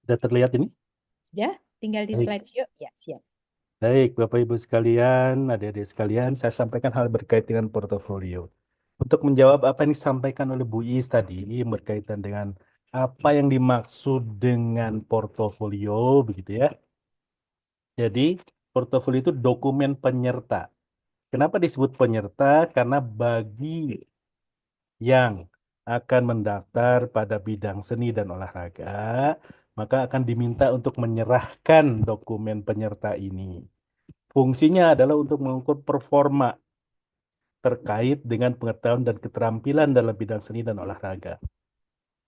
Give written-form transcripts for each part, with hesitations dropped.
Sudah terlihat ini? Sudah? Tinggal di Baik. slideshow. Ya, siap. Baik, Bapak Ibu sekalian, adik-adik sekalian, saya sampaikan hal berkaitan dengan portofolio. Untuk menjawab apa yang disampaikan oleh Bu Is tadi berkaitan dengan apa yang dimaksud dengan portofolio, begitu ya. Jadi, portofolio itu dokumen penyerta. Kenapa disebut penyerta? Karena bagi yang akan mendaftar pada bidang seni dan olahraga, maka akan diminta untuk menyerahkan dokumen penyerta ini. Fungsinya adalah untuk mengukur performa terkait dengan pengetahuan dan keterampilan dalam bidang seni dan olahraga.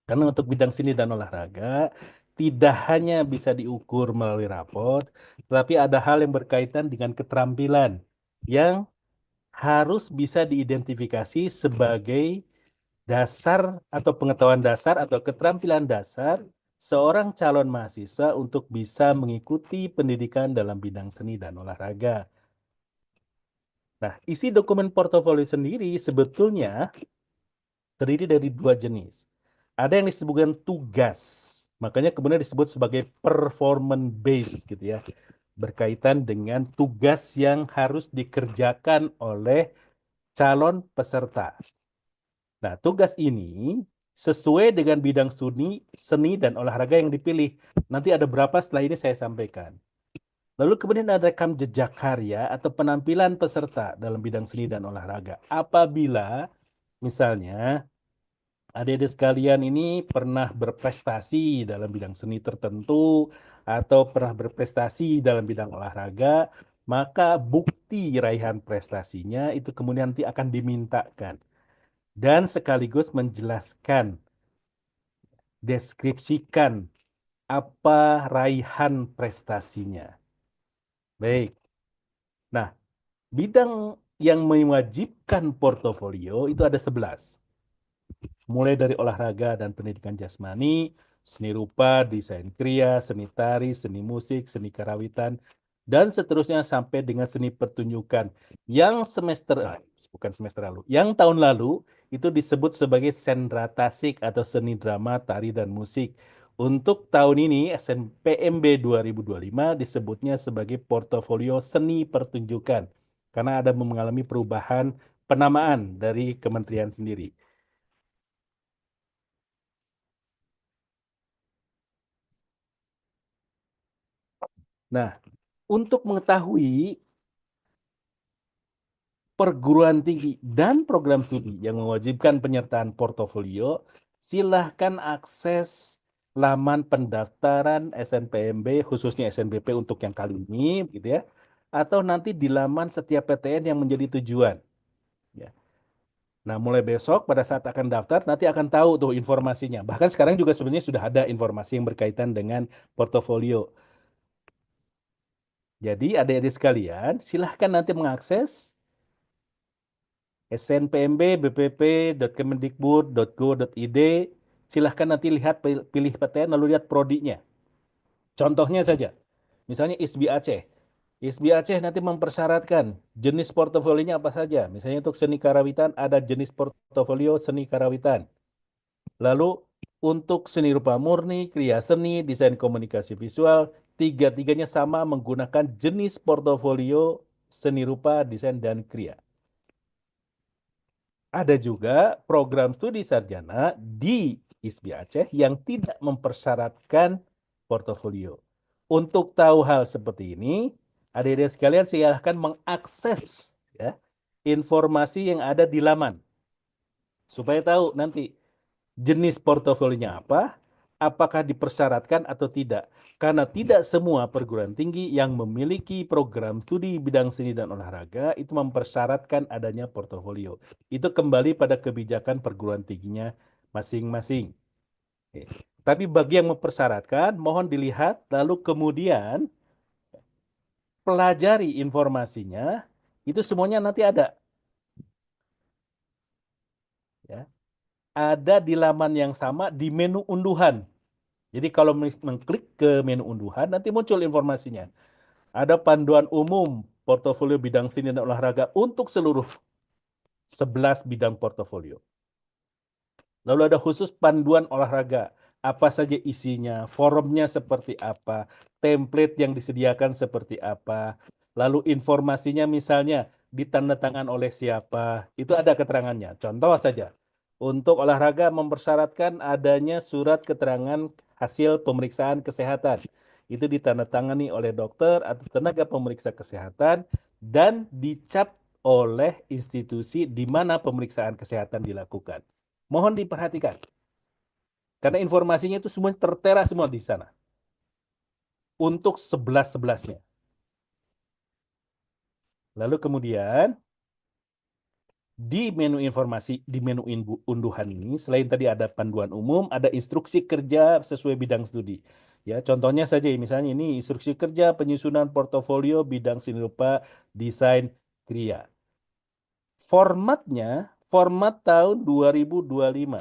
Karena untuk bidang seni dan olahraga, tidak hanya bisa diukur melalui raport, tetapi ada hal yang berkaitan dengan keterampilan yang harus bisa diidentifikasi sebagai dasar atau pengetahuan dasar atau keterampilan dasar seorang calon mahasiswa untuk bisa mengikuti pendidikan dalam bidang seni dan olahraga. Nah, isi dokumen portofolio sendiri sebetulnya terdiri dari dua jenis. Ada yang disebutkan tugas, makanya kemudian disebut sebagai performance based gitu ya, berkaitan dengan tugas yang harus dikerjakan oleh calon peserta. Nah, tugas ini sesuai dengan bidang seni dan olahraga yang dipilih. Nanti ada berapa setelah ini saya sampaikan. Lalu kemudian ada rekam jejak karya atau penampilan peserta dalam bidang seni dan olahraga. Apabila misalnya adik-adik sekalian ini pernah berprestasi dalam bidang seni tertentu atau pernah berprestasi dalam bidang olahraga, maka bukti raihan prestasinya itu kemudian nanti akan dimintakan dan sekaligus menjelaskan, deskripsikan apa raihan prestasinya. Baik. Nah, bidang yang mewajibkan portofolio itu ada 11. Mulai dari olahraga dan pendidikan jasmani, seni rupa, desain kriya, seni tari, seni musik, seni karawitan, dan seterusnya sampai dengan seni pertunjukan. Yang bukan semester lalu, yang tahun lalu itu disebut sebagai sendra tasik atau seni drama, tari, dan musik. Untuk tahun ini SNPMB 2025 disebutnya sebagai portofolio seni pertunjukan karena ada mengalami perubahan penamaan dari kementerian sendiri. Nah, untuk mengetahui perguruan tinggi dan program studi yang mewajibkan penyertaan portofolio, silahkan akses laman pendaftaran SNPMB, khususnya SNBP untuk yang kali ini, gitu ya, atau nanti di laman setiap PTN yang menjadi tujuan. Ya. Nah, mulai besok pada saat akan daftar, nanti akan tahu tuh informasinya. Bahkan sekarang juga sebenarnya sudah ada informasi yang berkaitan dengan portofolio. Jadi adik-adik sekalian, silahkan nanti mengakses snpmb.bpp.kemendikbud.go.id. Silahkan nanti lihat pilih PTN lalu lihat prodinya. Contohnya saja, misalnya ISBI Aceh. ISBI Aceh nanti mempersyaratkan jenis portofolionya apa saja. Misalnya untuk seni karawitan ada jenis portofolio seni karawitan. Lalu untuk seni rupa murni, kriya seni, desain komunikasi visual, tiga-tiganya sama menggunakan jenis portofolio seni rupa, desain, dan kriya. Ada juga program studi sarjana di ISBI Aceh yang tidak mempersyaratkan portofolio. Untuk tahu hal seperti ini, adik-adik sekalian silahkan mengakses ya, informasi yang ada di laman supaya tahu nanti jenis portofolionya apa, apakah dipersyaratkan atau tidak. Karena tidak semua perguruan tinggi yang memiliki program studi bidang seni dan olahraga itu mempersyaratkan adanya portofolio. Itu kembali pada kebijakan perguruan tingginya masing-masing. Oke. Tapi bagi yang mempersyaratkan, mohon dilihat lalu kemudian pelajari informasinya, itu semuanya nanti ada. Ya. Ada di laman yang sama di menu unduhan. Jadi kalau mengklik ke menu unduhan, nanti muncul informasinya. Ada panduan umum portofolio bidang seni dan olahraga untuk seluruh 11 bidang portofolio. Lalu ada khusus panduan olahraga. apa saja isinya, forumnya seperti apa, template yang disediakan seperti apa, lalu informasinya misalnya ditandatangan oleh siapa, itu ada keterangannya. Contoh saja, untuk olahraga mempersyaratkan adanya surat keterangan hasil pemeriksaan kesehatan. Itu ditandatangani oleh dokter atau tenaga pemeriksa kesehatan dan dicap oleh institusi di mana pemeriksaan kesehatan dilakukan. Mohon diperhatikan, karena informasinya itu semua tertera semua di sana. Untuk 11-11-nya. Lalu kemudian, di menu informasi, di menu unduhan ini, selain tadi ada panduan umum, ada instruksi kerja sesuai bidang studi. Ya, contohnya saja, misalnya ini instruksi kerja penyusunan portofolio bidang seni rupa, desain, kriya. Formatnya, format tahun 2025.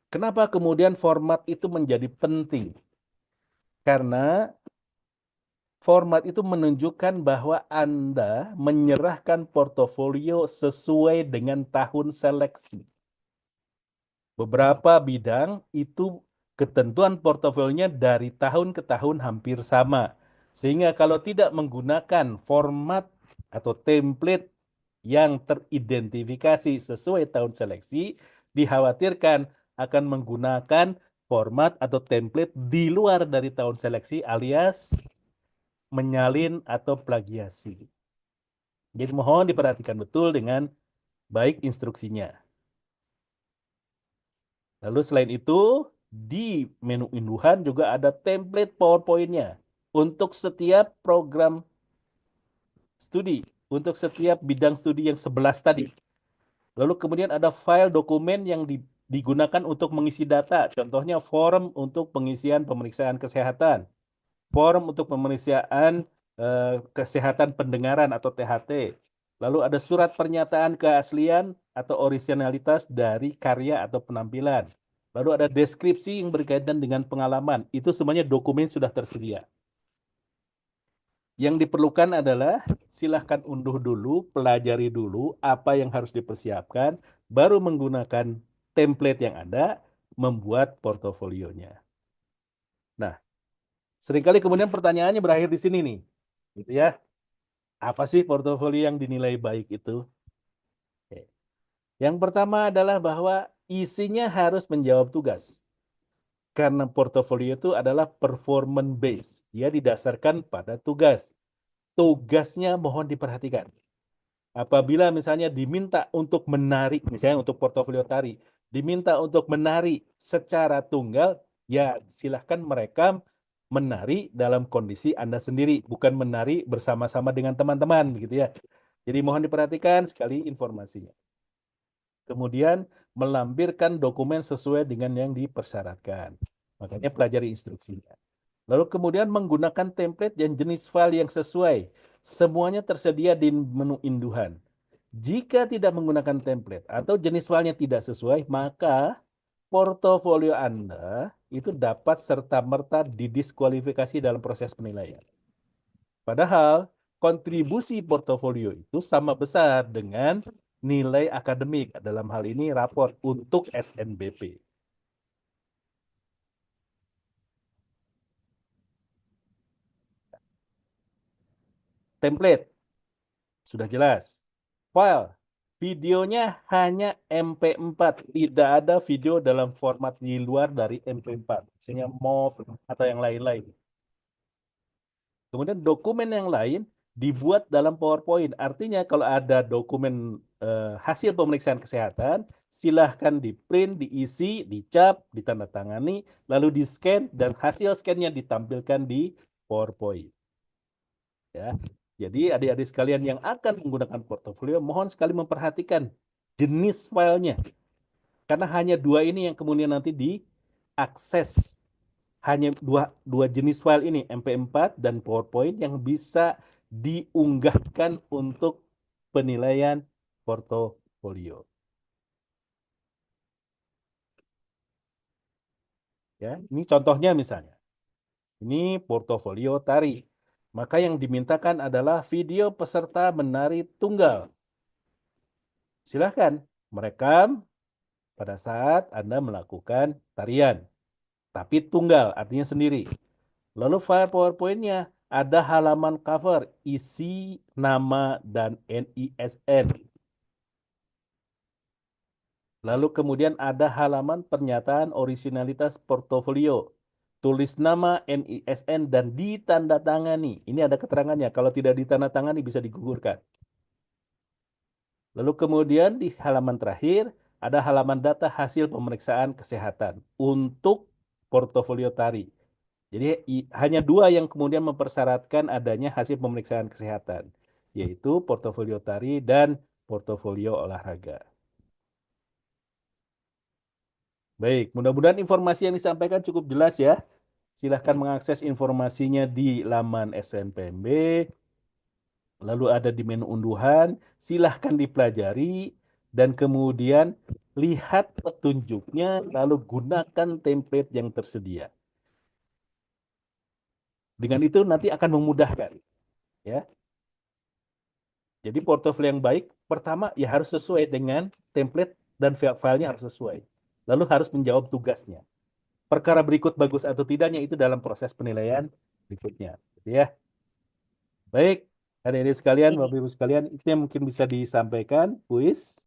Kenapa kemudian format itu menjadi penting? Karena format itu menunjukkan bahwa Anda menyerahkan portofolio sesuai dengan tahun seleksi. Beberapa bidang itu ketentuan portofolionya dari tahun ke tahun hampir sama. Sehingga kalau tidak menggunakan format atau template yang teridentifikasi sesuai tahun seleksi, dikhawatirkan akan menggunakan format atau template di luar dari tahun seleksi alias menyalin atau plagiasi. Jadi mohon diperhatikan betul dengan baik instruksinya. Lalu selain itu, di menu unduhan juga ada template PowerPoint-nya untuk setiap program studi, untuk setiap bidang studi yang 11 tadi. Lalu kemudian ada file dokumen yang digunakan untuk mengisi data, contohnya form untuk pengisian pemeriksaan kesehatan, form untuk pemeriksaan kesehatan pendengaran atau THT. Lalu ada surat pernyataan keaslian atau orisinalitas dari karya atau penampilan. Lalu ada deskripsi yang berkaitan dengan pengalaman. Itu semuanya dokumen sudah tersedia. Yang diperlukan adalah silahkan unduh dulu, pelajari dulu apa yang harus dipersiapkan, baru menggunakan template yang ada, membuat portofolionya. Nah, seringkali kemudian pertanyaannya berakhir di sini nih. Gitu ya. Apa sih portofolio yang dinilai baik itu? Oke. Yang pertama adalah bahwa isinya harus menjawab tugas. Karena portofolio itu adalah performance based. Dia didasarkan pada tugas. Tugasnya mohon diperhatikan. Apabila misalnya diminta untuk menari, misalnya untuk portofolio tari, diminta untuk menari secara tunggal, ya silahkan mereka menari dalam kondisi Anda sendiri, bukan menari bersama-sama dengan teman-teman, begitu ya. Jadi mohon diperhatikan sekali informasinya. Kemudian melampirkan dokumen sesuai dengan yang dipersyaratkan. Makanya pelajari instruksinya. Lalu kemudian menggunakan template dan jenis file yang sesuai. Semuanya tersedia di menu unduhan. Jika tidak menggunakan template atau jenis filenya tidak sesuai, maka portofolio Anda itu dapat serta-merta didiskualifikasi dalam proses penilaian. Padahal kontribusi portofolio itu sama besar dengan nilai akademik, dalam hal ini raport untuk SNBP. Template, sudah jelas. File, videonya hanya MP4, tidak ada video dalam format di luar dari MP4, misalnya MOV atau yang lain-lain. Kemudian dokumen yang lain dibuat dalam PowerPoint. Artinya kalau ada dokumen hasil pemeriksaan kesehatan, silahkan di-print, diisi, dicap, ditandatangani, lalu di-scan, dan hasil scan-nya ditampilkan di PowerPoint. Ya. Jadi adik-adik sekalian yang akan menggunakan portofolio, mohon sekali memperhatikan jenis filenya. Karena hanya dua ini yang kemudian nanti diakses. Hanya dua jenis file ini, MP4 dan PowerPoint, yang bisa diunggahkan untuk penilaian portofolio. Ya, ini contohnya misalnya. Ini portofolio tari. Maka yang dimintakan adalah video peserta menari tunggal. Silahkan merekam pada saat Anda melakukan tarian. tapi tunggal, artinya sendiri. Lalu file PowerPoint-nya ada halaman cover, isi nama dan NISN. Lalu kemudian ada halaman pernyataan originalitas portofolio. Tulis nama, NISN, dan ditandatangani. Ini ada keterangannya. Kalau tidak ditandatangani bisa digugurkan. Lalu kemudian di halaman terakhir ada halaman data hasil pemeriksaan kesehatan untuk portofolio tari. Jadi hanya dua yang kemudian mempersyaratkan adanya hasil pemeriksaan kesehatan, yaitu portofolio tari dan portofolio olahraga. Baik, mudah-mudahan informasi yang disampaikan cukup jelas ya. Silahkan mengakses informasinya di laman SNPMB, lalu ada di menu unduhan, silahkan dipelajari, dan kemudian lihat petunjuknya, lalu gunakan template yang tersedia. Dengan itu nanti akan memudahkan. Ya. Jadi portofolio yang baik, pertama ya harus sesuai dengan template dan filenya harus sesuai. Lalu harus menjawab tugasnya. Perkara berikut bagus atau tidaknya itu dalam proses penilaian berikutnya. Ya. Baik, adik-adik sekalian, Oke. Bapak Ibu sekalian, itu yang mungkin bisa disampaikan, Puis.